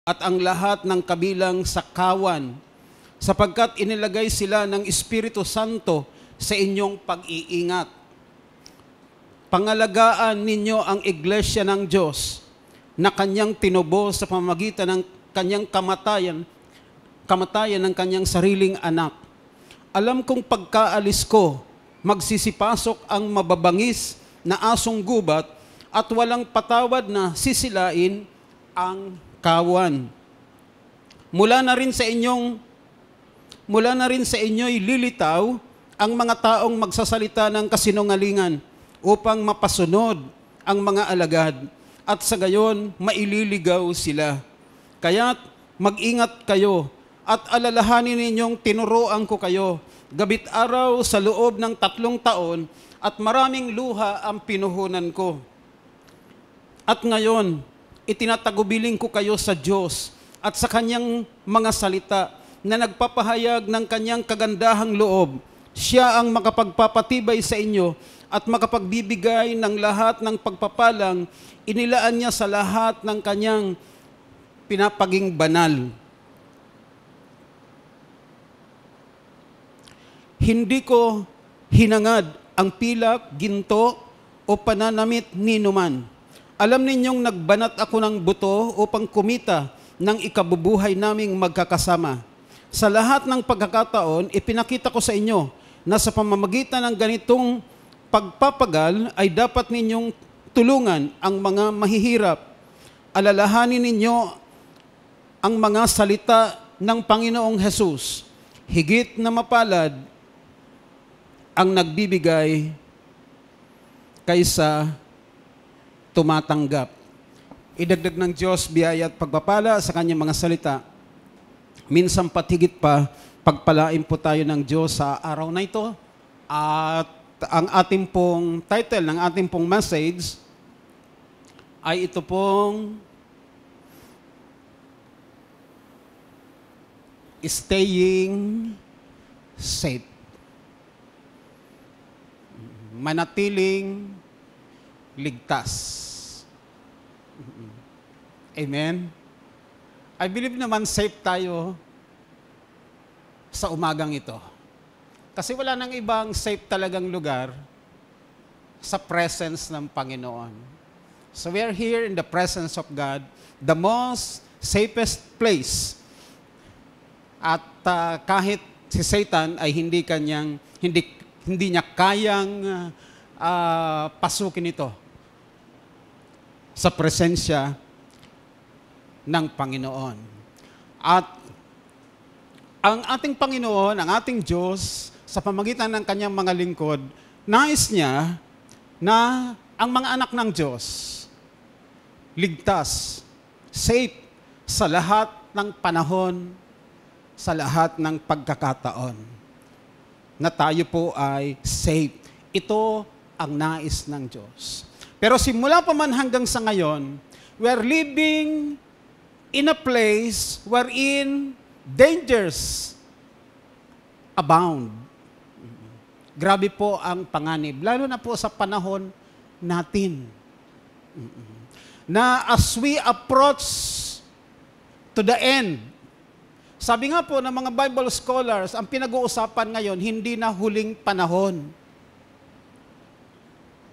at ang lahat ng kabilang sa kawan, sapagkat inilagay sila ng Espiritu Santo sa inyong pag-iingat. Pangalagaan ninyo ang iglesia ng Diyos na kanyang tinubo sa pamamagitan ng kanyang kamatayan ng kanyang sariling anak. Alam kong pagkaalis ko, magsisipasok ang mababangis na asong gubat at walang patawad na sisilain ang kawan. Mula na rin sa inyo'y lilitaw ang mga taong magsasalita ng kasinungalingan upang mapasunod ang mga alagad at sa gayon maililigaw sila. Kaya't mag-ingat kayo at alalahanin ninyong tinuruan ko kayo gabit araw sa loob ng 3 taon at maraming luha ang pinuhunan ko. At ngayon, itinatagubilin ko kayo sa Diyos at sa kanyang mga salita na nagpapahayag ng kanyang kagandahang loob. Siya ang makapagpapatibay sa inyo at makapagbibigay ng lahat ng pagpapalang inilaan niya sa lahat ng kanyang pinapaging banal. Hindi ko hinangad ang pilak, ginto o pananamit ni numan. Alam ninyong nagbanat ako ng buto upang kumita ng ikabubuhay naming magkakasama. Sa lahat ng pagkakataon, ipinakita ko sa inyo na sa pamamagitan ng ganitong pagpapagal ay dapat ninyong tulungan ang mga mahihirap. Alalahanin ninyo ang mga salita ng Panginoong Hesus. Higit na mapalad ang nagbibigay kaysa tumatanggap. Idagdag ng Diyos biyaya at pagpapala sa kanyang mga salita. Minsan patigit pa, pagpalain po tayo ng Diyos sa araw na ito. At ang ating pong title ng ating pong message ay ito pong Staying Safe. Manatiling ligtas. Amen? I believe naman safe tayo sa umagang ito. Kasi wala nang ibang safe talagang lugar sa presence ng Panginoon. So we are here in the presence of God, the most safest place. At kahit si Satan ay hindi niya kayang pasukin ito sa presensya ng Panginoon. At ang ating Panginoon, ang ating Diyos, sa pamamagitan ng kanyang mga lingkod, nais niya na ang mga anak ng Diyos ligtas, safe sa lahat ng panahon, sa lahat ng pagkakataon. Na tayo po ay safe. Ito ang nais ng Diyos. Pero simula pa man hanggang sa ngayon, we are living in a place wherein dangers abound. Grabe po ang panganib, lalo na po sa panahon natin. Na as we approach to the end, sabi nga po ng mga Bible scholars, ang pinag-uusapan ngayon, hindi na huling panahon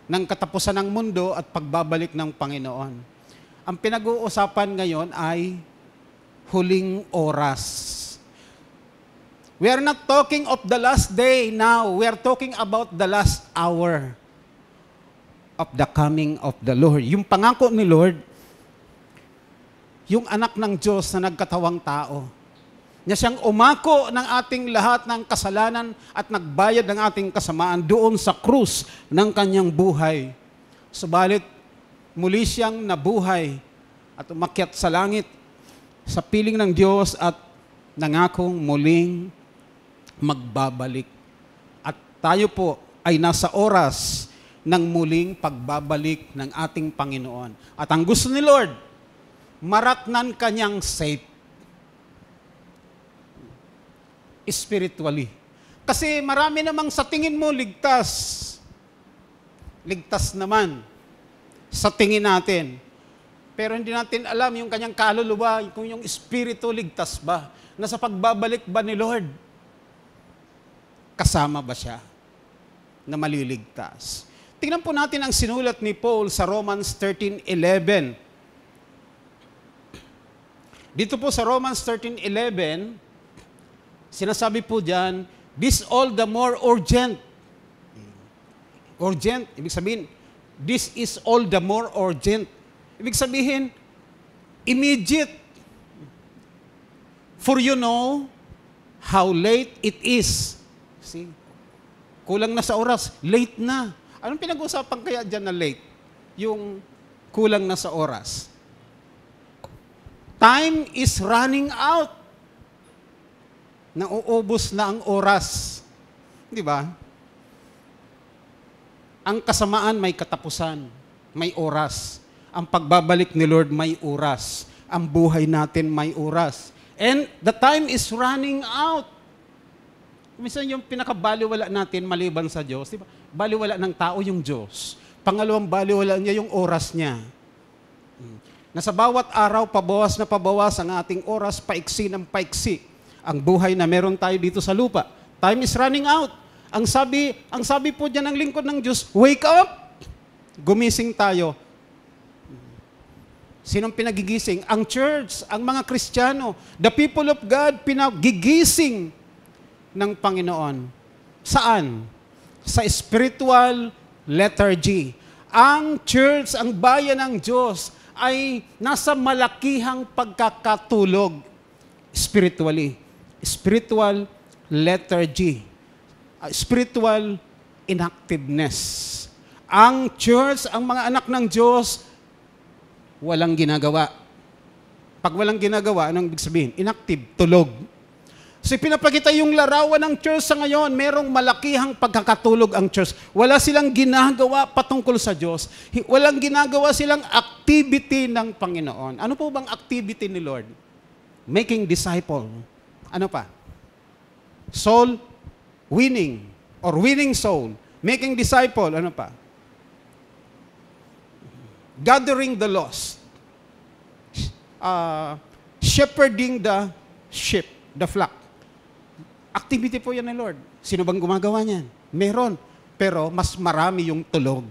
ng katapusan ng mundo at pagbabalik ng Panginoon. Ang pinag-uusapan ngayon ay huling oras. We are not talking of the last day now. We are talking about the last hour of the coming of the Lord. Yung pangako ni Lord, yung anak ng Diyos na nagkatawang tao, niya siyang umako ng ating lahat ng kasalanan at nagbayad ng ating kasamaan doon sa krus ng kanyang buhay. Subalit, muli siyang nabuhay at umakyat sa langit sa piling ng Diyos at nangakong muling magbabalik. At tayo po ay nasa oras ng muling pagbabalik ng ating Panginoon. At ang gusto ni Lord, maratnan kanyang safe spiritually. Kasi marami namang sa tingin mo ligtas. Ligtas naman sa tingin natin. Pero hindi natin alam yung kanyang kaluluwa, kung yung espiritu ligtas ba, na sa pagbabalik ba ni Lord, kasama ba siya na maliligtas? Tingnan po natin ang sinulat ni Paul sa Romans 13:11. Dito po sa Romans 13:11, sinasabi po diyan, this all the more urgent. Urgent, ibig sabihin, this is all the more urgent. Ibig sabihin, immediate. For you know how late it is. See? Kulang na sa oras. Late na. Anong pinag-usapan kaya dyan na late? Yung kulang na sa oras. Time is running out. Nauubos na ang oras. Di ba? Ang kasamaan may katapusan. May oras. Ang pagbabalik ni Lord may oras. Ang buhay natin may oras. And the time is running out. Minsan yung pinakabaliwala natin maliban sa Diyos, di ba? Baliwala ng tao yung Diyos. Pangalawang baliwala niya yung oras niya. Na sa bawat araw, pabawas na pabawas ang ating oras, paiksi ng paiksi. Ang buhay na meron tayo dito sa lupa. Time is running out. Ang sabi po dyan ng lingkod ng Diyos, wake up! Gumising tayo. Sinong pinagigising? Ang church, ang mga Kristiyano, the people of God, pinagigising ng Panginoon. Saan? Sa spiritual lethargy. Ang church, ang bayan ng Diyos, ay nasa malakihang pagkakatulog spiritually. Spiritual lethargy. Spiritual inactiveness. Ang church, ang mga anak ng Diyos, walang ginagawa. Pag walang ginagawa, anong ibig sabihin? Inactive, tulog. So pinapakita yung larawan ng church sa ngayon, merong malakihang pagkakatulog ang church. Wala silang ginagawa patungkol sa Diyos. Walang ginagawa silang activity ng Panginoon. Ano po bang activity ni Lord? Making disciple. Ano pa? Soul winning or winning soul. Making disciple. Ano pa? Gathering the lost. Shepherding the sheep, the flock. Activity po yan ni Lord. Sino bang gumagawa niyan? Meron. Pero mas marami yung tulog.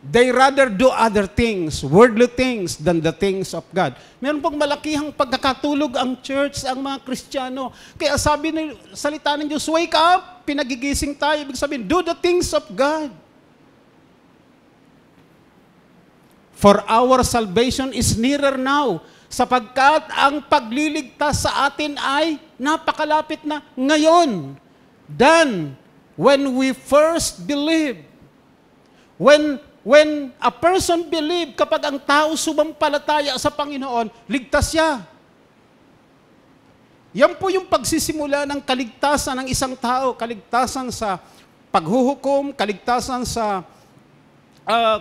They rather do other things, worldly things, than the things of God. Meron pong malakihang pagkakatulog ang church, ang mga Kristiyano. Kaya sabi ng salita ng Diyos, wake up! Pinagigising tayo. Ibig sabihin, do the things of God. For our salvation is nearer now, sapagkat ang pagliligtas sa atin ay napakalapit na ngayon than when we first believed. When a person believe, kapag ang tao sumampalataya sa Panginoon, ligtas siya. Yan po yung pagsisimula ng kaligtasan ng isang tao, kaligtasan sa paghuhukom, kaligtasan sa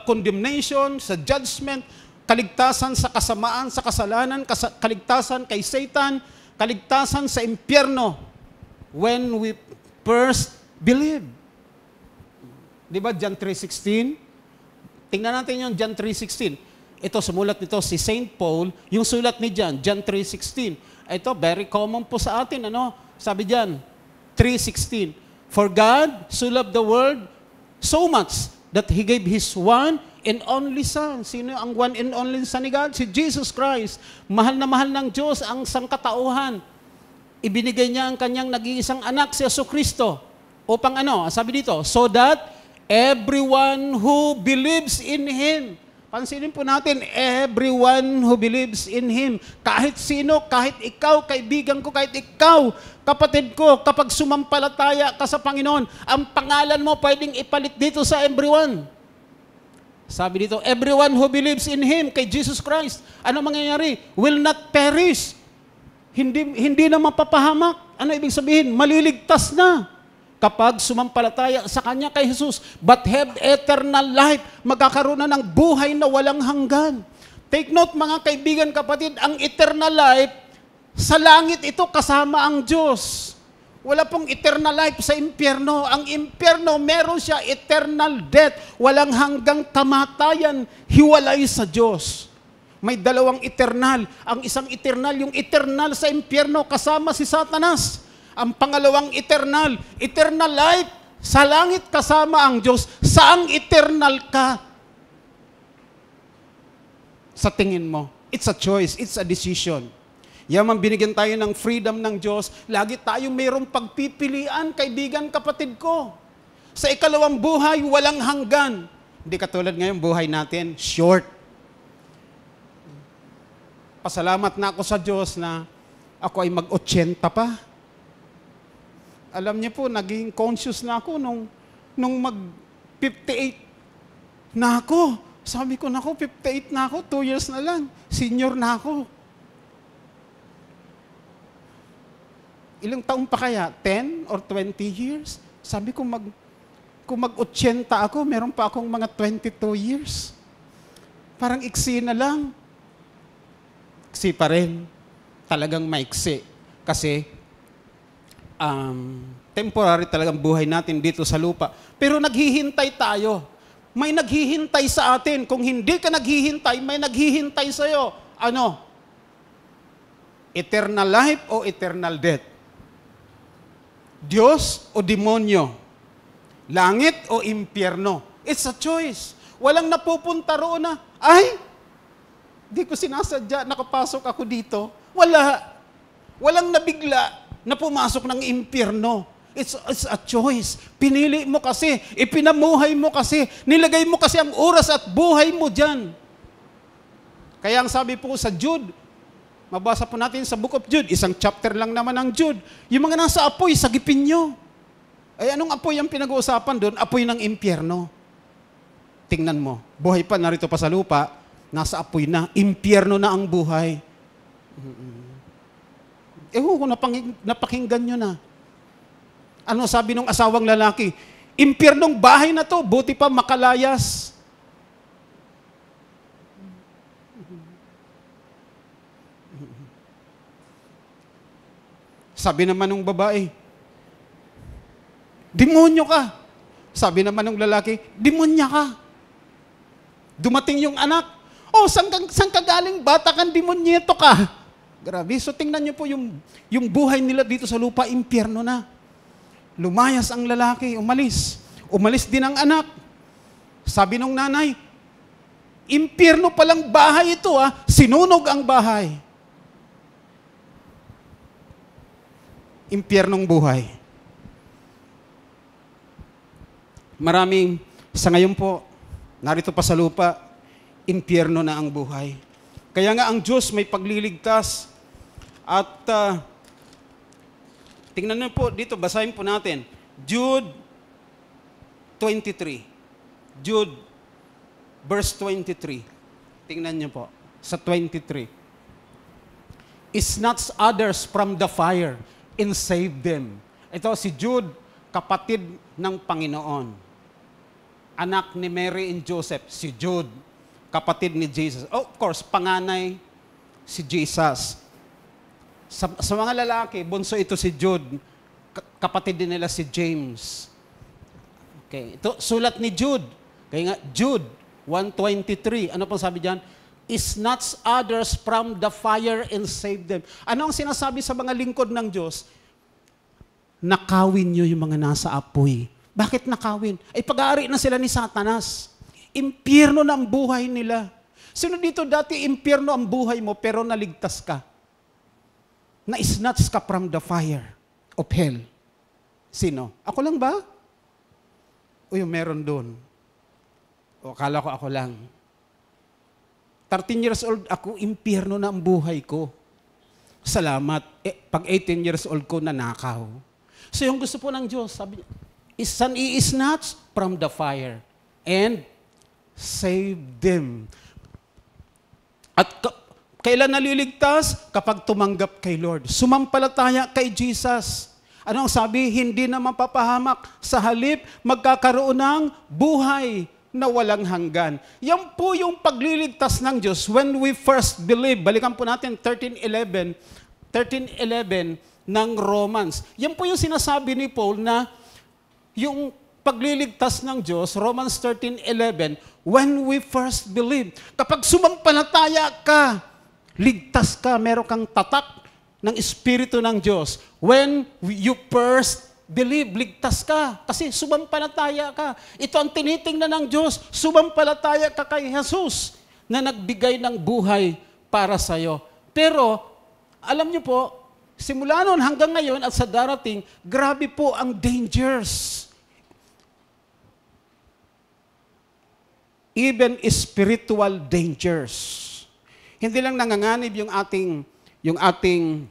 condemnation, sa judgment, kaligtasan sa kasamaan, sa kasalanan, kaligtasan kay Satan, kaligtasan sa impyerno when we first believe. Di ba John 3:16? Tingnan natin yung John 3:16. Ito, sumulat nito si St. Paul, yung sulat ni John 3:16. Ito, very common po sa atin, ano? Sabi diyan, 3:16. For God so loved the world so much that He gave His one and only Son. Sino ang one and only Son ni God? Si Jesus Christ. Mahal na mahal ng Diyos ang sangkatauhan. Ibinigay niya ang kanyang nag-iisang anak, si Jesucristo. Upang ano? Sabi dito, so that everyone who believes in Him. Pansinin po natin, everyone who believes in Him. Kahit sino, kahit ikaw, kaibigan ko, kahit ikaw, kapatid ko, kapag sumampalataya ka sa Panginoon, ang pangalan mo pwedeng ipalit dito sa everyone. Sabi dito, everyone who believes in Him, kay Jesus Christ, ano mangyayari? Will not perish. Hindi na mapapahamak. Ano ibig sabihin? Maliligtas na. Kapag sumampalataya sa Kanya kay Jesus, but have eternal life, magkakaroon na ng buhay na walang hanggan. Take note mga kaibigan, kapatid, ang eternal life, sa langit ito kasama ang Diyos. Wala pong eternal life sa impyerno. Ang impyerno, meron siya eternal death. Walang hanggang kamatayan, hiwalay sa Diyos. May dalawang eternal. Ang isang eternal, yung eternal sa impyerno, kasama si Satanas. Ang pangalawang eternal life, sa langit kasama ang Diyos. Saang eternal ka? Sa tingin mo, it's a choice, it's a decision. Yaman binigyan tayo ng freedom ng Diyos, lagi tayo mayroong pagpipilian, kaibigan, kapatid ko. Sa ikalawang buhay, walang hanggan. Hindi katulad ngayon, buhay natin, short. Pasalamat na ako sa Diyos na ako ay mag-80 pa. Alam niyo po, naging conscious na ako nung mag-58 na ako. Sabi ko, naku, 58 na ako, 2 years na lang. Senior na ako. Ilang taon pa kaya? 10 or 20 years? Sabi ko, kung mag-80 ako, meron pa akong mga 22 years. Parang iksi na lang. Iksi pa rin. Talagang maiksi. Kasi, temporary talagang buhay natin dito sa lupa. Pero naghihintay tayo. May naghihintay sa atin. Kung hindi ka naghihintay, may naghihintay sa'yo. Ano? Eternal life o eternal death? Diyos o demonyo? Langit o impyerno? It's a choice. Walang napupunta roon na, ay, di ko sinasadya, nakapasok ako dito. Wala. Walang nabigla na pumasok ng impyerno. It's a choice. Pinili mo kasi, ipinamuhay mo kasi, nilagay mo kasi ang oras at buhay mo dyan. Kaya ang sabi po sa Jude, mabasa po natin sa Book of Jude, isang chapter lang naman ang Jude, yung mga nasa apoy, sagipin nyo. Ay anong apoy ang pinag-uusapan doon? Apoy ng impyerno. Tingnan mo, buhay pa, narito pa sa lupa, nasa apoy na, impyerno na ang buhay. Kung napakinggan nyo na. Ano sabi ng asawang lalaki? Impyernong bahay na to, buti pa makalayas. Sabi naman ng babae, demonyo ka. Sabi naman ng lalaki, demonya ka. Dumating yung anak, saan ka galing? Bata kang demonyeto ka. Grabe. So tingnan niyo po yung buhay nila dito sa lupa, impyerno na. Lumayas ang lalaki, umalis. Umalis din ang anak. Sabi nung nanay, impyerno palang bahay ito, sinunog ang bahay. Impyernong buhay. Maraming, sa ngayon po, narito pa sa lupa, impyerno na ang buhay. Kaya nga ang Diyos may pagliligtas at tingnan niyo po dito, basahin po natin. Jude 23. Jude verse 23. Tingnan niyo po sa 23. Snatch others from the fire and save them. Ito si Jude, kapatid ng Panginoon. Anak ni Mary and Joseph, si Jude, kapatid ni Jesus. Of course, panganay si Jesus. Sa mga lalaki, bunso ito si Jude, kapatid din nila si James. Okay, ito sulat ni Jude. Kaya nga, Jude 1:23. Ano pong sabi diyan? Snatch others from the fire and save them. Ano ang sinasabi sa mga lingkod ng Diyos? Nakawin nyo yung mga nasa apoy. Bakit nakawin? Ay pag-aari na sila ni Satanas. Impyerno na ang buhay nila. Sino dito dati impyerno ang buhay mo pero naligtas ka? Na-snatch ka from the fire of hell. Sino? Ako lang ba? O yung meron doon? O akala ko ako lang. 13 years old ako, impyerno na ang buhay ko. Salamat. Pag 18 years old ko, nanakaw. So yung gusto po ng Diyos, sabi niya, i-snatch from the fire and save them. At kailan naliligtas? Kapag tumanggap kay Lord. Sumampalataya kay Jesus. Ano ang sabi? Hindi na mapapahamak. Sa halip, magkakaroon ng buhay na walang hanggan. Yan po yung pagliligtas ng Diyos when we first believe. Balikan po natin 13:11. 13:11, ng Romans. Yan po yung sinasabi ni Paul na yung pagliligtas ng Diyos, Romans 13:11, when we first believe. Kapag sumampalataya ka, ligtas ka, meron kang tatak ng Espiritu ng Diyos. When you first believe, ligtas ka. Kasi sumampalataya ka. Ito ang tinitingnan ng Diyos. Sumampalataya ka kay Jesus na nagbigay ng buhay para sa'yo. Pero, alam niyo po, simula noon hanggang ngayon at sa darating, grabe po ang dangers. Even spiritual dangers. Hindi lang nanganganib yung ating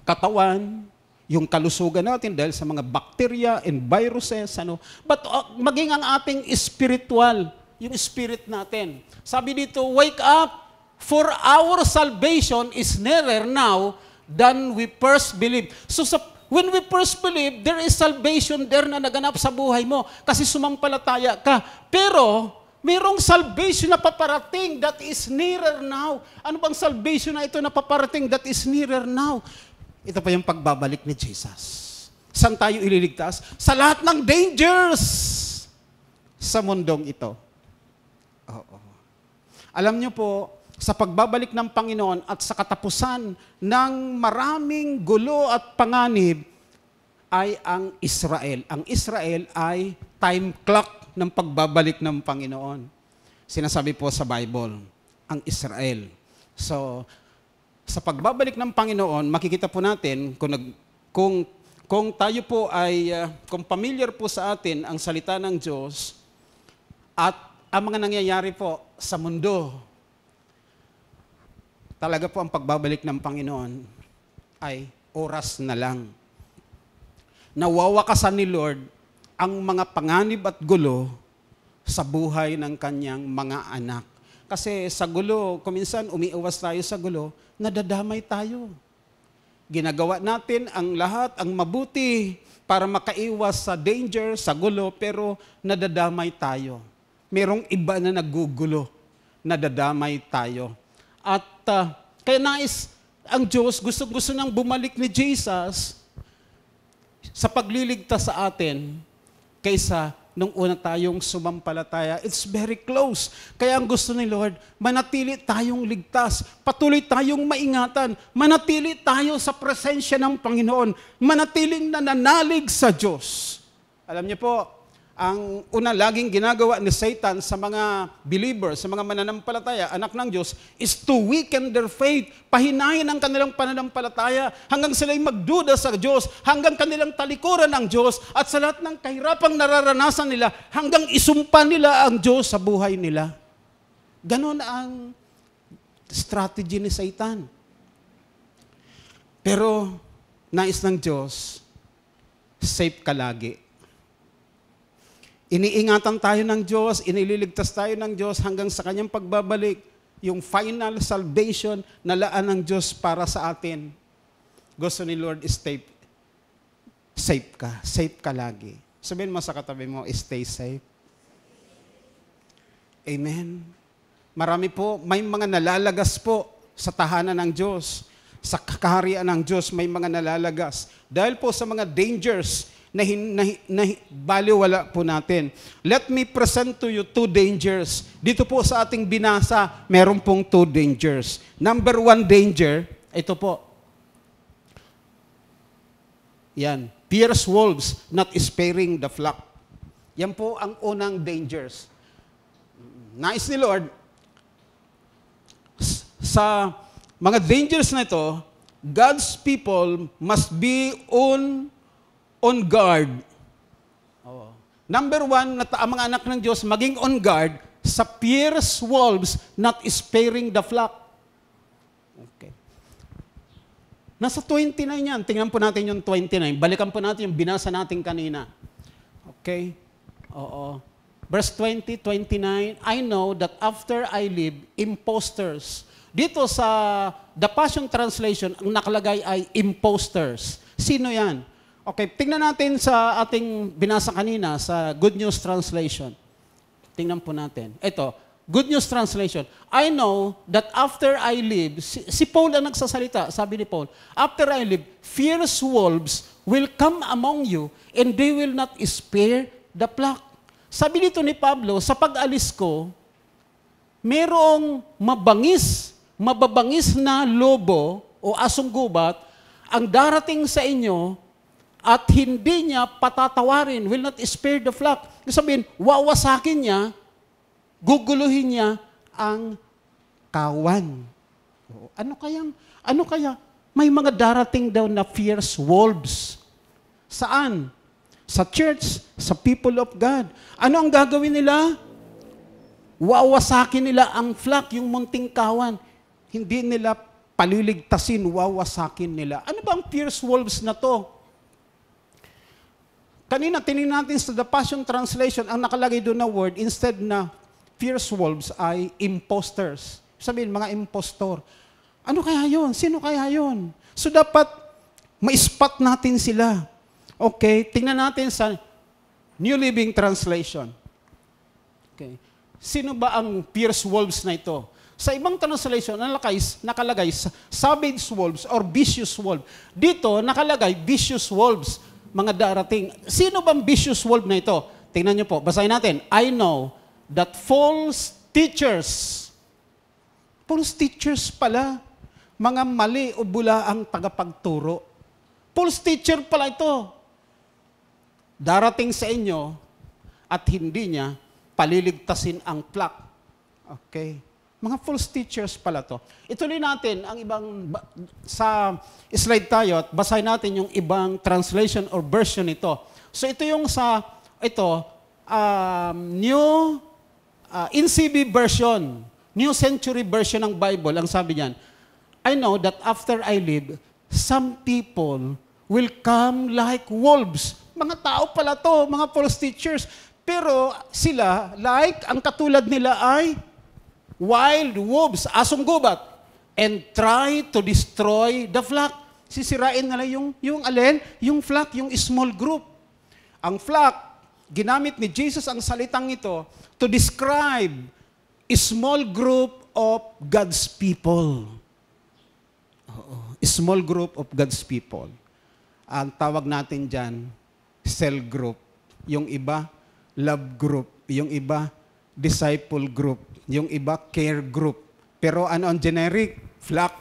katawan, yung kalusugan natin dahil sa mga bacteria and viruses, but maging ang ating spiritual, yung spirit natin. Sabi dito, wake up, for our salvation is nearer now than we first believed. So when we first believe, there is salvation there na naganap sa buhay mo kasi sumampalataya ka. Pero, mayroong salvation na paparating that is nearer now. Ano bang salvation na ito na paparating that is nearer now? Ito pa yung pagbabalik ni Jesus. Saan tayo ililigtas? Sa lahat ng dangers sa mundong ito. Oo. Alam niyo po, sa pagbabalik ng Panginoon at sa katapusan ng maraming gulo at panganib ay ang Israel. Ang Israel ay time clock ng pagbabalik ng Panginoon. Sinasabi po sa Bible, ang Israel. So, sa pagbabalik ng Panginoon, makikita po natin kung tayo po ay, kung familiar po sa atin ang salita ng Diyos at ang mga nangyayari po sa mundo, talaga po ang pagbabalik ng Panginoon ay oras na lang. Nawawakasan ni Lord ang mga panganib at gulo sa buhay ng kanyang mga anak. Kasi sa gulo, kuminsan umiiwas tayo sa gulo, nadadamay tayo. Ginagawa natin ang lahat, ang mabuti para makaiwas sa danger, sa gulo, pero nadadamay tayo. Merong iba na nagugulo, nadadamay tayo. At kaya ang Diyos, gusto nang bumalik ni Jesus sa pagliligtas sa atin kaysa nung una tayong sumampalataya. It's very close. Kaya ang gusto ni Lord, manatili tayong ligtas, patuloy tayong maingatan, manatili tayo sa presensya ng Panginoon, manatiling nananalig sa Diyos. Alam niyo po, ang una laging ginagawa ni Satan sa mga believers, sa mga mananampalataya, anak ng Diyos, is to weaken their faith, pahinahin ang kanilang pananampalataya hanggang sila'y magduda sa Diyos, hanggang kanilang talikuran ng Diyos, at sa lahat ng kahirapang nararanasan nila, hanggang isumpa nila ang Diyos sa buhay nila. Ganon ang strategy ni Satan. Pero, nais ng Diyos, safe ka lagi. Iniingatan tayo ng Diyos, inililigtas tayo ng Diyos hanggang sa kanyang pagbabalik, yung final salvation na laan ng Diyos para sa atin. Gusto ni Lord is safe ka lagi. Sabihin mo sa katabi mo, stay safe. Amen. Marami po, may mga nalalagas po sa tahanan ng Diyos, sa kaharian ng Diyos, may mga nalalagas. Dahil po sa mga dangers na baliwala po natin. Let me present to you 2 dangers. Dito po sa ating binasa, meron pong 2 dangers. Number 1 danger, ito po. Yan. Fierce wolves not sparing the flock. Yan po ang unang dangers. Nais ni Lord, sa mga dangers na ito, God's people must be on guard. Oh. Number 1, ang mga anak ng Diyos maging on guard sa fierce wolves not sparing the flock. Okay. Nasa 29 yan. Tingnan po natin yung 29. Balikan po natin yung binasa natin kanina. Okay? Oo. Verse 20, 29, I know that after I leave, imposters. Dito sa The Passion Translation, ang nakalagay ay imposters. Sino yan? Okay, tingnan natin sa ating binasa kanina sa Good News Translation. Tingnan po natin. Ito, Good News Translation, I know that after I leave, si Paul ang nagsasalita, sabi ni Paul, after I leave, fierce wolves will come among you and they will not spare the flock. Sabi dito ni Pablo, sa pag-alis ko, merong mababangis na lobo o asong gubat ang darating sa inyo at hindi niya patatawarin, will not spare the flock. Sabihin, wawasakin niya, guguluhin niya ang kawan. Ano kaya? May mga darating daw na fierce wolves. Saan? Sa church, sa people of God. Ano ang gagawin nila? Wawasakin nila ang flock, yung munting kawan. Hindi nila paliligtasin, wawasakin nila. Ano ba ang fierce wolves na to? Kanina, tinignan natin sa The Passion Translation, ang nakalagay doon na word, instead na fierce wolves ay imposters. Sabihin, mga impostor. Ano kaya yun? Sino kaya yun? So dapat, ma-spot natin sila. Okay, tingnan natin sa New Living Translation. Okay. Sino ba ang fierce wolves na ito? Sa ibang translation, nakalagay savage wolves or vicious wolves. Dito, nakalagay vicious wolves, mga darating. Sino bang vicious wolf na ito? Tingnan niyo po, basahin natin. I know that false teachers pala, mga mali o bula ang tagapagturo. False teacher pala ito. Darating sa inyo at hindi niya paliligtasin ang flock. Okay. Mga false teachers pala to. Ituloy natin ang ibang, sa slide tayo at basahin natin yung ibang translation or version nito. So ito yung New NCB version, New Century Version ng Bible, ang sabi niyan, I know that after I leave, some people will come like wolves. Mga tao pala to, mga false teachers. Pero sila, ang katulad nila ay wild wolves, asong gubat, and try to destroy the flock. Sisirain nila yung flock, yung small group. Ang flock, ginamit ni Jesus ang salitang ito to describe a small group of God's people. A small group of God's people. Ang tawag natin dyan, cell group. Yung iba, love group. Yung iba, disciple group. Yung iba, care group. Pero ano ang generic? Flock.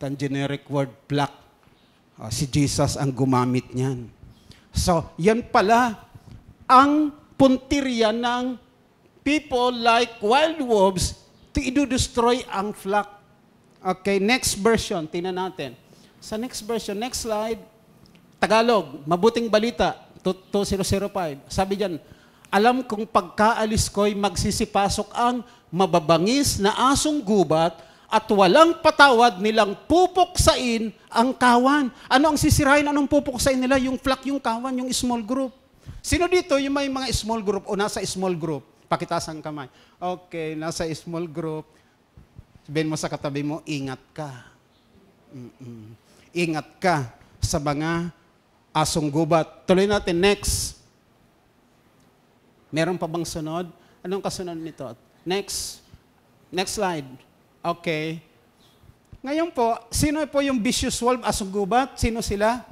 Ang generic word, flock. Si Jesus ang gumamit niyan. So, yan pala ang puntirya ng people like wild wolves to destroy ang flock. Okay, next version, tingnan natin. Sa next version, next slide, Tagalog, mabuting balita, 2005. Sabi diyan, alam kong pagkaalis ko'y magsisipasok ang mababangis na asong gubat at walang patawad nilang pupuksain ang kawan. Ano ang sisirain? Anong pupuksain nila? Yung flock, yung kawan, yung small group. Sino dito yung may mga small group o nasa small group? Pakitaas ang kamay. Okay, nasa small group. Sabihin mo sa katabi mo, ingat ka. Ingat ka sa mga asong gubat. Tuloy natin, next. Meron pa bang sunod? Anong kasunod nito? Next. Next slide. Okay. Ngayon po, sino po yung vicious wolf, asong gubat? Sino sila?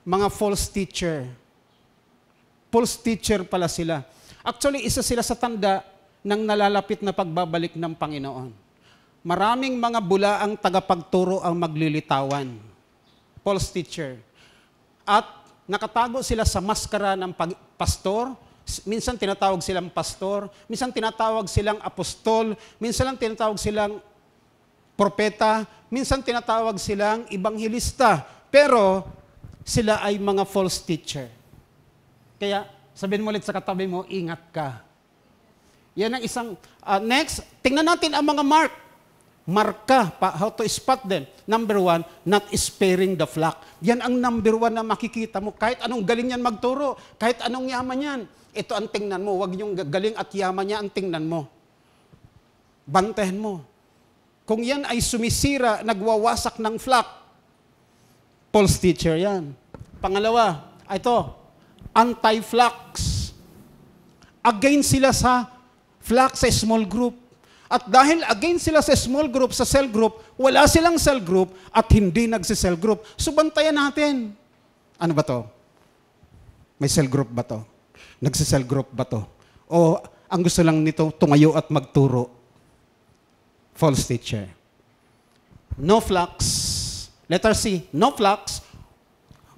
Mga false teacher. False teacher pala sila. Actually, isa sila sa tanda ng nalalapit na pagbabalik ng Panginoon. Maraming mga bulaang tagapagturo ang maglilitawan. False teacher. At nakatago sila sa maskara ng pastor. Minsan tinatawag silang pastor. Minsan tinatawag silang apostol. Minsan lang tinatawag silang propeta. Minsan tinatawag silang ebanghelista. Pero sila ay mga false teacher. Kaya sabihin mo ulit sa katabi mo, ingat ka. Yan ang isang, next, tingnan natin ang mga marka, how to spot them. Number 1, not sparing the flock. Yan ang number 1 na makikita mo. Kahit anong galing yan magturo, kahit anong yaman yan, ito ang tingnan mo. Huwag yung galing at yaman niya ang tingnan mo. Bantayan mo. Kung yan ay sumisira, nagwawasak ng flock, false teacher yan. Pangalawa, ito, anti-flocks. Against sila sa Flock sa small group. At dahil against sila sa small group, sa cell group, wala silang cell group at hindi nagsi-cell group. So bantayan natin. Ano ba to? May cell group ba to? Nagsi-cell group ba to? O ang gusto lang nito, tumayo at magturo? False teacher. No flocks. Letter C, no flocks.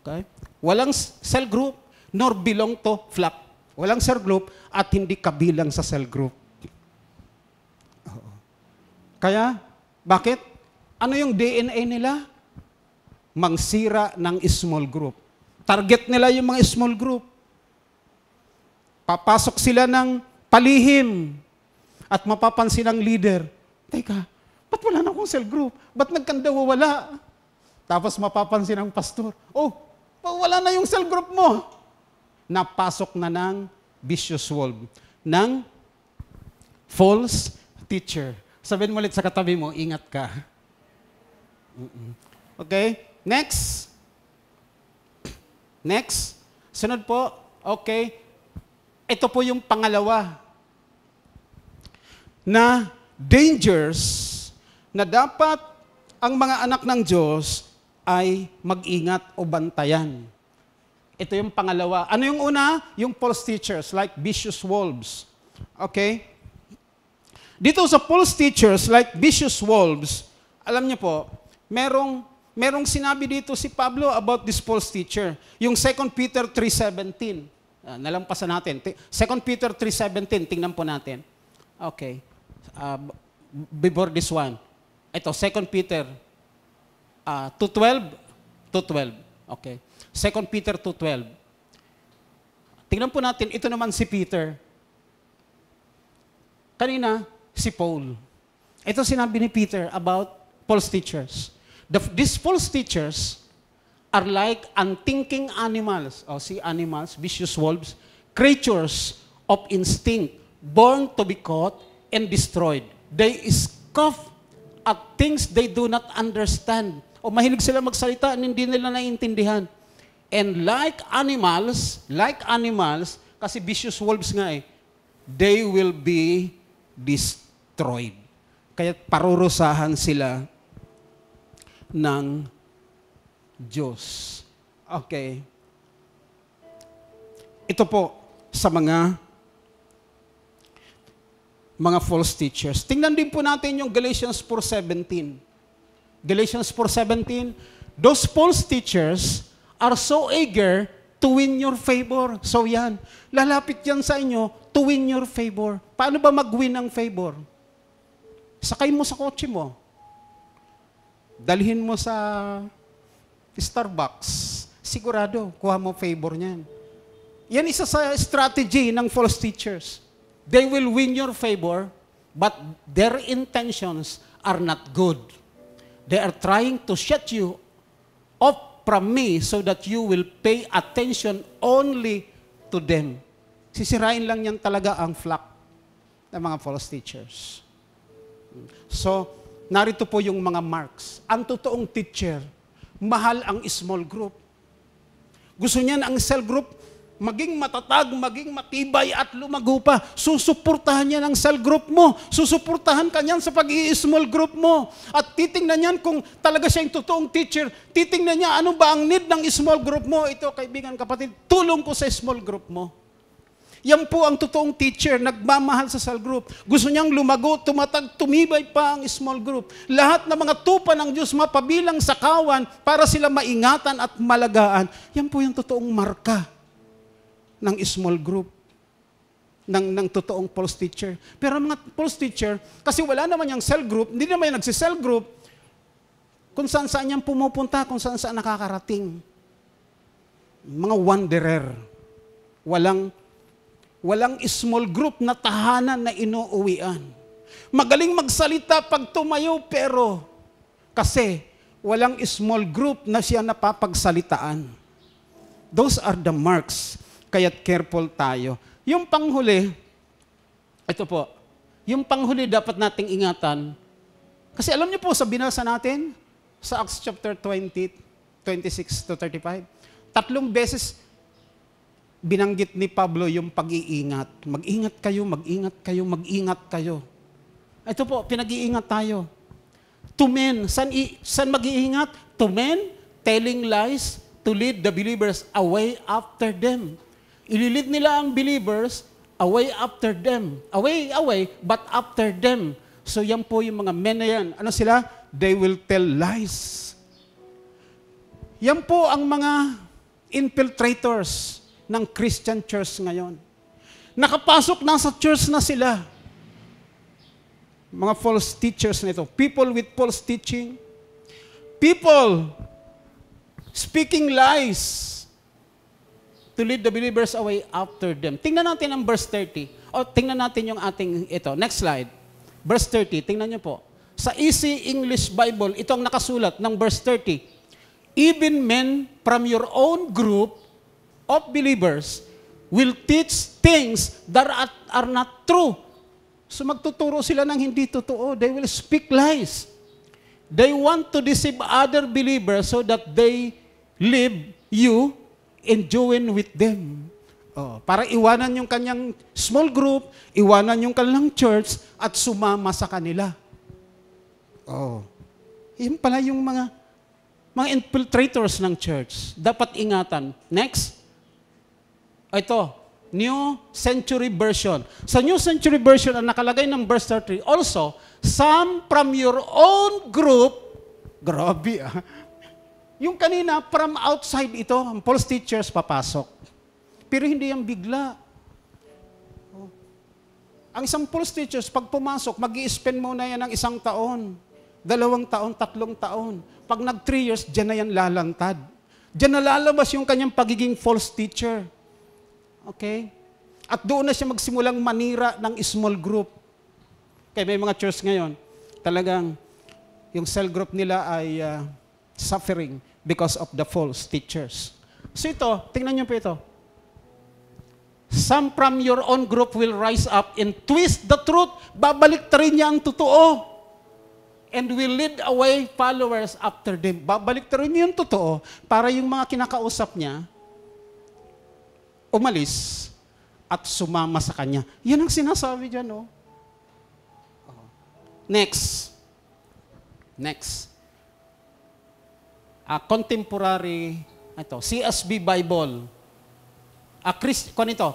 Okay? Walang cell group, nor belong to flock. Walang cell group at hindi kabilang sa cell group. Kaya, bakit? Ano yung DNA nila? Mangsira ng small group. Target nila yung mga small group. Papasok sila ng palihim at mapapansin ng leader. Teka, ba't wala na akong cell group? Ba't nagkandawawala? Tapos mapapansin ng pastor, oh, wala na yung cell group mo. Napasok na ng vicious wolf, ng false teacher. Sabihin mo ulit sa katabi mo, ingat ka. Okay? Next. Next. Sunod po. Okay. Ito po yung pangalawa na dangers na dapat ang mga anak ng Diyos ay mag-ingat o bantayan. Ito yung pangalawa. Ano yung una? Yung false teachers like vicious wolves. Okay? Dito sa false teachers like vicious wolves, alam niyo po, merong sinabi dito si Pablo about this false teacher. Yung 2 Peter 3:17. Nalampasan natin. 2 Peter 3:17, tingnan po natin. Okay. Before this one. Ito, 2 Peter 2:12. 2:12. Okay. 2 Peter 2:12. Tingnan po natin, ito naman si Peter. Kanina, si Paul. Ito sinabi ni Peter about false teachers. These false teachers are like unthinking animals, o see animals, vicious wolves, creatures of instinct, born to be caught and destroyed. They scoff at things they do not understand. O mahilig sila magsalita, hindi nila naiintindihan. And like animals, kasi vicious wolves nga they will be destroyed. Kaya parurusahan sila ng Diyos. Okay. Ito po sa mga false teachers. Tingnan din po natin yung Galatians 4:17. Galatians 4:17, those false teachers are so eager to win your favor. So yan, lalapit yan sa inyo to win your favor. Paano ba mag-win ang favor? Sakay mo sa kotse mo. Dalhin mo sa Starbucks. Sigurado, kuha mo favor niyan. Yan isa sa strategy ng false teachers. They will win your favor, but their intentions are not good. They are trying to shut you off from me so that you will pay attention only to them. Sisirain lang yan talaga ang flock ng mga false teachers. So, narito po yung mga marks. Ang totoong teacher, mahal ang small group. Gusto niya ang cell group maging matatag, maging matibay at lumago pa. Susuportahan niya ng cell group mo. Susuportahan ka niyan sa pag-i-small group mo. At titingnan niyan kung talaga siya yung totoong teacher. Titingnan niya ano ba ang need ng small group mo. Ito, kaibigan, kapatid, tulong ko sa small group mo. Yan po ang totoong teacher, nagmamahal sa cell group. Gusto niyang lumago, tumatag, tumibay pa ang small group. Lahat ng mga tupa ng Diyos mapabilang sa kawan para sila maingatan at malagaan. Yan po yung totoong marka ng small group, ng totoong false teacher. Pero mga false teacher, kasi wala naman yung cell group, hindi naman yung nagsi-cell group, kung saan-saan yan pumupunta, kung saan-saan nakakarating. Mga wanderer. Walang small group na tahanan na inuuwian. Magaling magsalita pag tumayo, pero kasi walang small group na siya napapagsalitaan. Those are the marks. Kaya't careful tayo. Yung panghuli, ito po, yung panghuli dapat nating ingatan. Kasi alam niyo po, sa binasa natin, sa Acts chapter 20, 26 to 35, 3 beses, binanggit ni Pablo yung pag-iingat. Mag-ingat kayo, mag-ingat kayo, mag-ingat kayo. Ito po, pinag-iingat tayo. To men, saan mag-iingat? To men, telling lies to lead the believers away after them. Ililid nila ang believers away after them. Away, but after them. So yan po yung mga men na yan. Ano sila? They will tell lies. Yan po ang mga infiltrators ng Christian church ngayon. Nakapasok na sa church na sila. Mga false teachers na ito. People with false teaching. People speaking lies to lead the believers away after them. Tingnan natin ang verse 30. O tingnan natin yung ating ito. Next slide. Verse 30. Tingnan niyo po. Sa Easy English Bible, ito ang nakasulat ng verse 30. Even men from your own group of believers will teach things that are not true. So magtuturo sila ng hindi totoo. They will speak lies. They want to deceive other believers so that they leave you and join with them. Para iwanan yung kanyang small group, iwanan yung kanilang church, at sumama sa kanila. Yun pala yung mga infiltrators ng church. Dapat ingatan. Next. Ito, New Century Version. Sa New Century Version, ang nakalagay ng verse 33, also, some from your own group, grabe yung kanina, from outside ito, ang false teachers papasok. Pero hindi yan bigla. Ang isang false teachers, pag pumasok, mag-i-spend muna yan ng 1 taon, 2 taon, 3 taon. Pag nag 3 years, dyan na yan lalantad. Dyan na lalabas yung kanyang pagiging false teacher. Okay? At doon na siya magsimulang manira ng small group. Kaya may mga church ngayon, talagang yung cell group nila ay suffering because of the false teachers. So ito, tingnan niyo po ito. Some from your own group will rise up and twist the truth. Babaliktarin niya ang totoo. And will lead away followers after them. Babaliktarin niya yung totoo para yung mga kinakausap niya umalis at sumama sa kanya. Yan ang sinasabi dyan, no? Next. Contemporary, CSB Bible.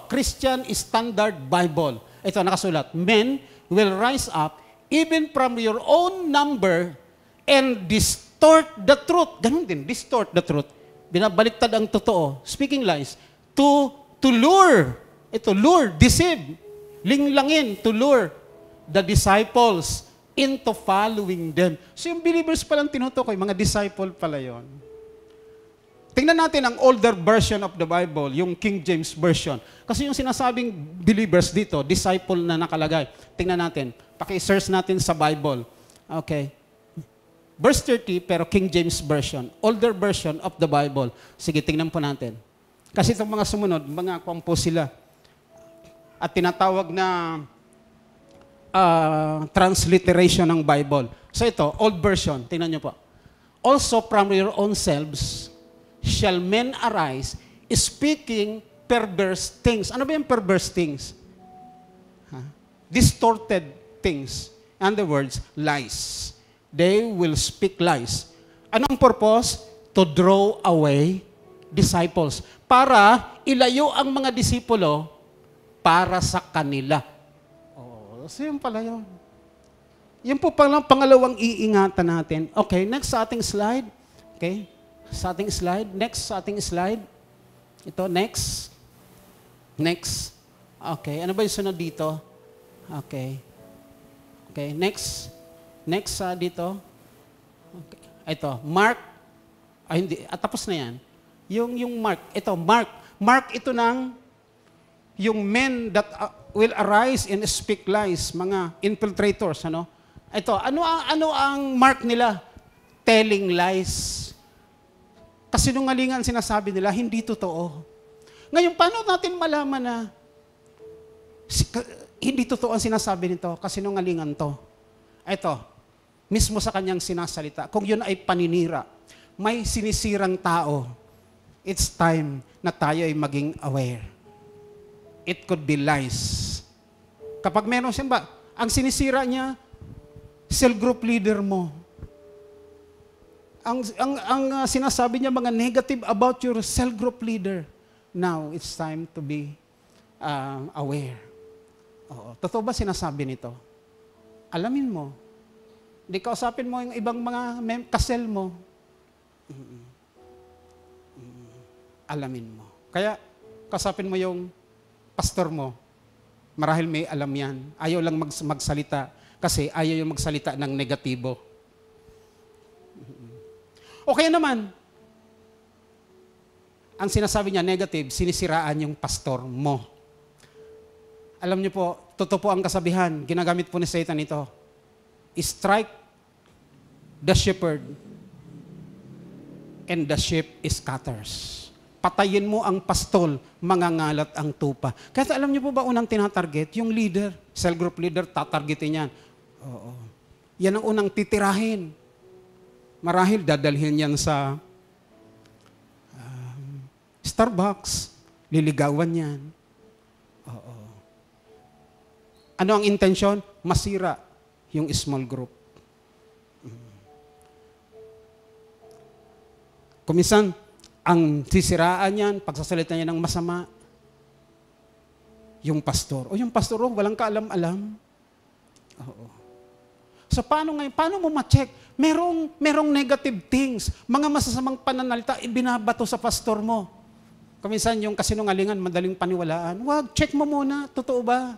Christian Standard Bible. Ito, nakasulat. Men will rise up even from your own number and distort the truth. Ganun din, distort the truth. Binabaliktad ang totoo. Speaking lies. To lure, deceive, linglangin, to lure the disciples into following them. So yung believers palang tinutukoy, mga disciple pala yon. Tingnan natin ang older version of the Bible, yung King James Version. Kasi yung sinasabing believers dito, disciple na nakalagay. Tingnan natin, paki-search natin sa Bible. Okay. Verse 30, pero King James Version, older version of the Bible. Sige, tingnan po natin. Kasi itong mga sumunod, mga kwampo sila. At tinatawag na transliteration ng Bible. So ito, old version. Tingnan nyo po. Also from your own selves shall men arise speaking perverse things. Ano ba yung perverse things? Distorted things. In other words, lies. They will speak lies. Anong purpose? To draw away disciples. Para ilayo ang mga disipulo para sa kanila. So yun pala yun. Yun po palang pangalawang iingatan natin. Okay, next sa ating slide. Okay, sa ating slide. Next sa ating slide. Ito, next. Okay, ano ba yung sunod dito? Okay, next. Next dito. Okay. Ito, Mark. Hindi. Tapos na yan. Yung Mark. Ito, Mark ito yung men that will arise and speak lies, mga infiltrators, ano? Ito, ano ang mark nila? Telling lies. Kasinungalingan sinasabi nila, hindi totoo. Ngayon, paano natin malaman na hindi totoo ang sinasabi nito, kasinungalingan to? Ito, mismo sa kanyang sinasalita, kung yun ay paninira, may sinisirang tao, it's time na tayo ay maging aware. It could be lies. Kapag meron siyang ang sinisira niya, cell group leader mo. Ang sinasabi niya mga negative about your cell group leader. Now, it's time to be aware. Oo. Totoo ba sinasabi nito? Alamin mo. Hindi kausapin mo yung ibang mga kasel mo. Alamin mo. Kaya, kausapin mo yung pastor mo. Marahil may alam yan. Ayaw lang magsalita kasi ayaw yung magsalita ng negatibo. O kaya naman, ang sinasabi niya negative, sinisiraan yung pastor mo. Alam niyo po, totoo po ang kasabihan, ginagamit po ni Satan ito. Strike the shepherd and the sheep scatters. Patayin mo ang pastol, mangangalat ang tupa. Kaya alam niyo po ba unang tinatarget? Yung leader, cell group leader, tatargetin yan. Oo. Yan ang unang titirahin. Marahil dadalhin yan sa Starbucks, liligawan yan. Oo. Ano ang intensyon? Masira yung small group. Kuminsan, ang sisiraan yan, pagsasalita niya ng masama, yung pastor. O yung pastor, walang kaalam-alam. Oo. So paano ngayon? Paano mo ma-check? Merong negative things, mga masasamang pananalita, ibinabato sa pastor mo. Kuminsan yung kasinungalingan, madaling paniwalaan. Wag, check mo muna, totoo ba?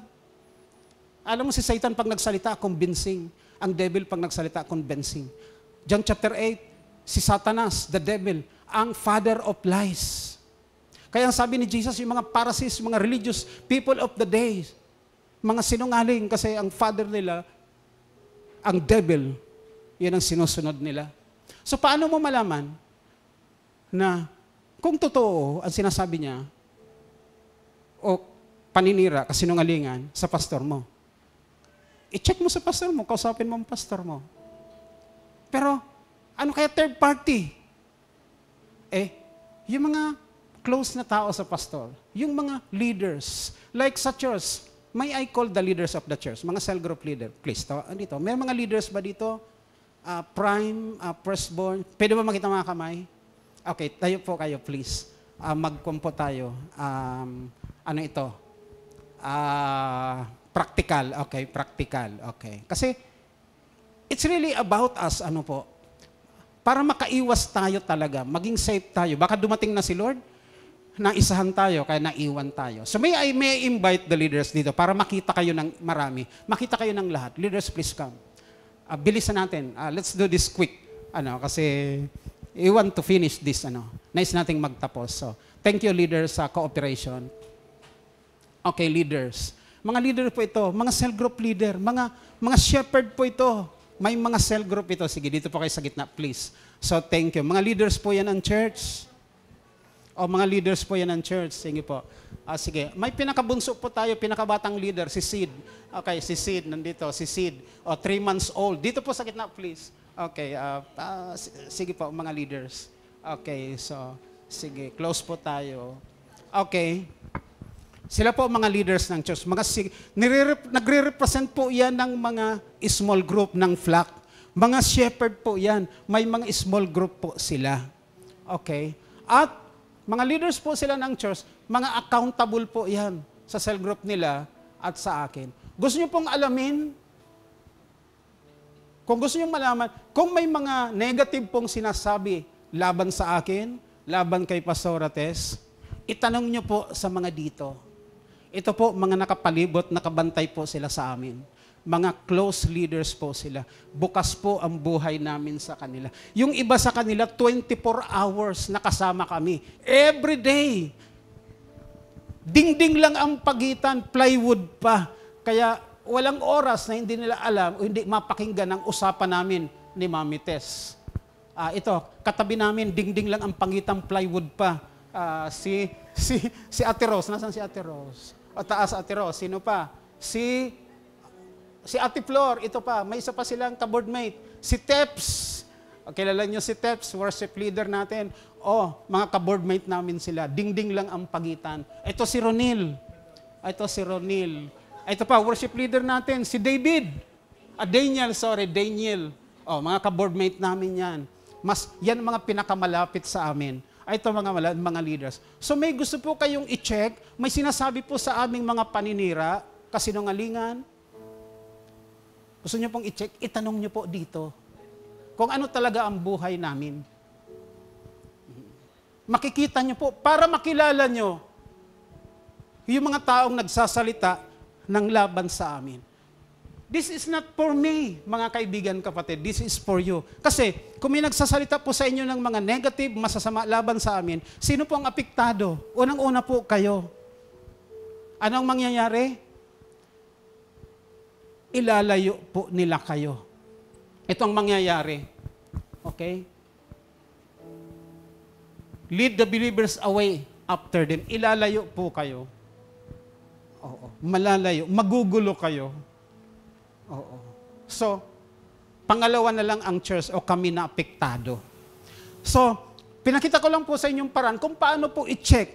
Alam mo si Satan pag nagsalita, convincing. Ang devil pag nagsalita, convincing. John chapter 8, si Satanas, the devil, ang father of lies. Kaya ang sabi ni Jesus, yung mga Pharisees, mga religious people of the day, mga sinungaling kasi ang father nila, ang devil, yan ang sinusunod nila. So paano mo malaman na kung totoo ang sinasabi niya o paninira, kasinungalingan sa pastor mo? I-check mo sa pastor mo, kausapin mo ang pastor mo. Pero ano kaya third party? Yung mga close na tao sa pastor, yung mga leaders, like sa church, may I call the leaders of the church, mga cell group leader. Please, dito. May mga leaders ba dito? Prime, firstborn. Pwede ba makita mga kamay? Okay, tayo po kayo, please. Magkumpo tayo. Ano ito? Practical. Okay, practical. Okay. Kasi, it's really about us, ano po, para makaiwas tayo talaga, maging safe tayo. Baka dumating na si Lord, naisahan tayo, kaya naiwan tayo. So may I invite the leaders dito para makita kayo ng marami. Makita kayo ng lahat. Leaders, please come. Bilisan natin. Let's do this quick. Kasi we want to finish this. Nice nating magtapos. So, thank you, leaders, sa cooperation. Okay, leaders. Mga leader po ito, mga cell group leader, mga shepherd po ito. May mga cell group ito. Sige, dito po kayo sa gitna, please. So, thank you. Mga leaders po yan ng church. O mga leaders po yan ng church. Sige po. Sige. May pinakabunso po tayo, pinakabatang leader, si Sid. Okay, si Sid nandito. Si Sid. 3 months old. Dito po sa gitna, please. Okay. Sige po, mga leaders. Okay, so, sige. Close po tayo. Okay. Sila po mga leaders ng church. Nagre-represent po yan ng mga small group ng flock. Mga shepherd po yan. May mga small group po sila. Okay? At mga leaders po sila ng church, mga accountable po yan sa cell group nila at sa akin. Gusto nyo pong alamin? Kung gusto nyo malaman, kung may mga negative pong sinasabi laban sa akin, laban kay Pastor Ates, itanong nyo po sa mga dito. Ito po, mga nakapalibot, nakabantay po sila sa amin. Mga close leaders po sila. Bukas po ang buhay namin sa kanila. Yung iba sa kanila, 24 hours nakasama kami. Every day. Dingding lang ang pagitan, plywood pa. Kaya walang oras na hindi nila alam o hindi mapakinggan ang usapan namin ni Mami Tess. Ito, katabi namin, dingding lang ang pagitan, plywood pa. Si Ate Rose. Nasaan si Ate Rose? O taas Ate Rose. Sino pa? Si Ate Flor. Ito pa. May isa pa silang ka-boardmate. Si Teps. Kilala niyo si Teps, worship leader natin. Mga ka-boardmate namin sila. Dingding lang ang pagitan. Ito si Ronil. Ito si Ronil. Ito pa, worship leader natin, si David. Daniel. Oh, mga ka-boardmate namin yan. Yan mga pinakamalapit sa amin. Ito mga leaders. So may gusto po kayong i-check, may sinasabi po sa aming mga paninira, kasinungalingan. Gusto nyo pong i-check, itanong nyo po dito. Kung ano talaga ang buhay namin. Makikita nyo po, para makilala nyo yung mga taong nagsasalita ng laban sa amin. This is not for me, mga kaibigan, kapatid. This is for you. Kasi, kung may nagsasalita po sa inyo ng mga negative, masasama laban sa amin, sino po ang apektado? Unang-una po kayo. Anong mangyayari? Ilalayo po nila kayo. Ito ang mangyayari. Okay? Lead the believers away after them. Ilalayo po kayo. Oo. Malalayo. Magugulo kayo. Oo. So, pangalawa na lang ang church o kami na apektado. So, pinakita ko lang po sa inyong paraan kung paano po i-check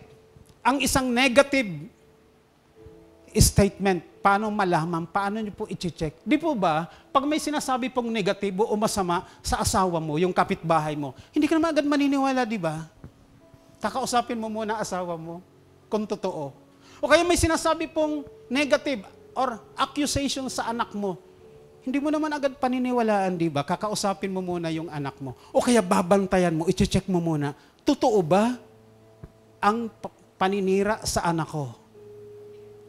ang isang negative statement. Paano malaman? Paano nyo po i-check? Di po ba, pag may sinasabi pong negatibo o masama sa asawa mo, yung kapitbahay mo, hindi ka naman agad maniniwala, di ba? Kakausapin mo muna asawa mo kung totoo. O kaya may sinasabi pong negative or accusation sa anak mo, hindi mo naman agad paniniwalaan, di ba? Kakausapin mo muna yung anak mo. O kaya babantayan mo, i-check mo muna, totoo ba ang paninira sa anak ko?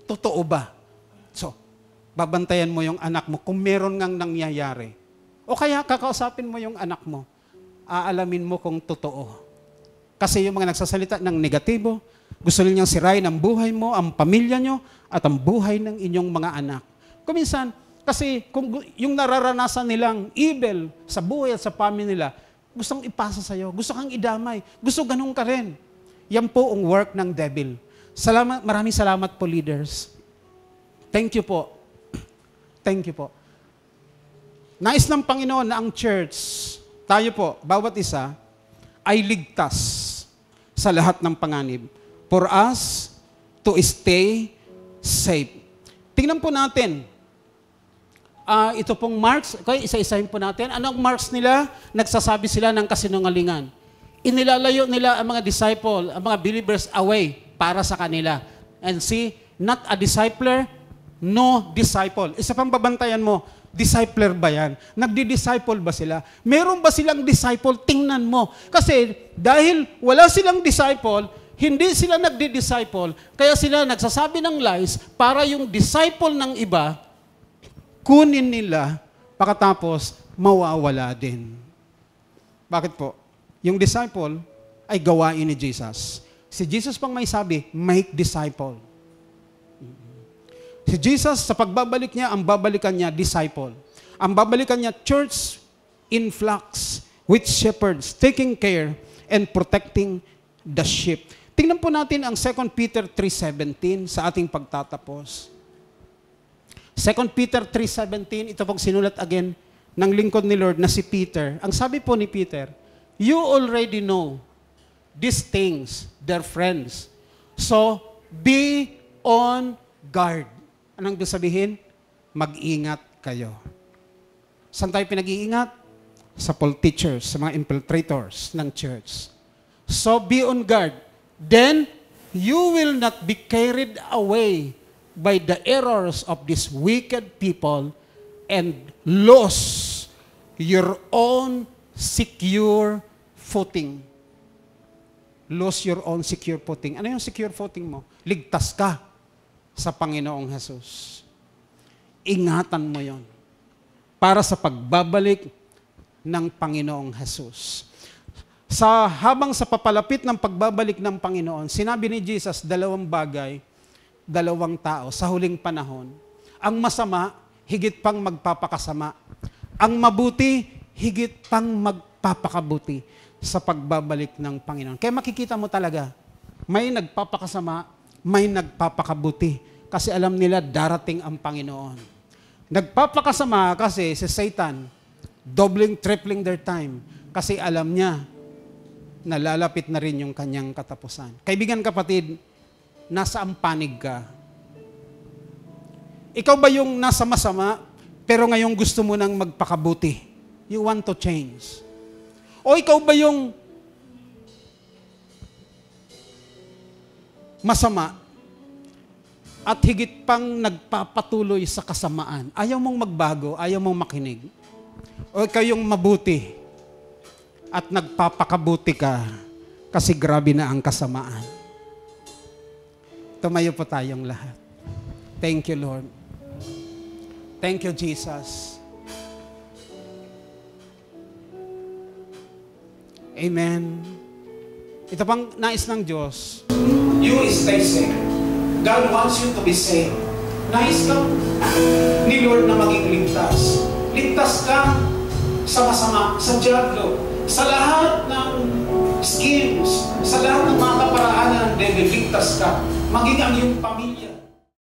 Totoo ba? So, babantayan mo yung anak mo kung meron ngang nangyayari. O kaya kakausapin mo yung anak mo, aalamin mo kung totoo. Kasi yung mga nagsasalita ng negatibo, gusto nilang sirain ang buhay mo, ang pamilya nyo, at ang buhay ng inyong mga anak. Kuminsan, kasi kung yung nararanasan nilang evil sa buhay at sa pamilya nila, gustong ipasa sa'yo, gusto kang idamay, gusto ganun ka rin. Yan po ang work ng devil. Maraming salamat po, leaders. Thank you po. Thank you po. Nais ng Panginoon na ang church, tayo po, bawat isa, ay ligtas sa lahat ng panganib. For us to stay safe. Tingnan po natin. Ito pong marks, okay, isa-isahin po natin. Anong marks nila? Nagsasabi sila ng kasinungalingan. Inilalayo nila ang mga disciple, ang mga believers away para sa kanila. And see, not a discipler, no disciple. Isa pang babantayan mo, discipler ba yan? Nagdi-disciple ba sila? Meron ba silang disciple? Tingnan mo. Kasi dahil wala silang disciple, hindi sila nagdi-disciple, kaya sila nagsasabi ng lies para yung disciple ng iba, kunin nila, pagkatapos mawawala din. Bakit po? Yung disciple ay gawain ni Jesus. Si Jesus pang may sabi, make disciple. Si Jesus, sa pagbabalik niya, ang babalikan niya, disciple. Ang babalikan niya, church in flux, with shepherds, taking care and protecting the sheep. Tingnan po natin ang 2 Peter 3:17 sa ating pagtatapos. 2 Peter 3:17, ito pong sinulat again ng lingkod ni Lord na si Peter. Ang sabi po ni Peter, you already know these things, dear friends. So, be on guard. Anong ibig sabihin? Mag-ingat kayo. Saan tayo pinag-iingat? Sa false teachers, sa mga infiltrators ng church. So, be on guard. Then, you will not be carried away by the errors of these wicked people and lose your own secure footing. Lose your own secure footing. Ano yung secure footing mo? Ligtas ka sa Panginoong Jesus. Ingatan mo yon para sa pagbabalik ng Panginoong Jesus. Habang sa papalapit ng pagbabalik ng Panginoon, sinabi ni Jesus, 2 bagay, 2 tao sa huling panahon. Ang masama, higit pang magpapakasama. Ang mabuti, higit pang magpapakabuti sa pagbabalik ng Panginoon. Kaya makikita mo talaga, may nagpapakasama, may nagpapakabuti. Kasi alam nila, darating ang Panginoon. Nagpapakasama kasi si Satan, doubling, tripling their time. Kasi alam niya, nalalapit na rin yung kanyang katapusan. Kaibigan kapatid, nasa ang panig ka? Ikaw ba yung nasa masama, pero ngayong gusto mo nang magpakabuti? You want to change. O ikaw ba yung masama at higit pang nagpapatuloy sa kasamaan? Ayaw mong magbago, ayaw mong makinig. O ikaw yung mabuti at nagpapakabuti ka kasi grabe na ang kasamaan. Tumayo po tayong lahat. Thank you, Lord. Thank you, Jesus. Amen. Ito pang nais ng Diyos. You stay safe. God wants you to be safe. Nais ka ni Lord na maging ligtas. Ligtas ka sa masama, sa diablo, sa lahat ng schemes, sa lahat ng mga kaparaanan ng devil, ligtas ka. Maging ang iyong pamilya.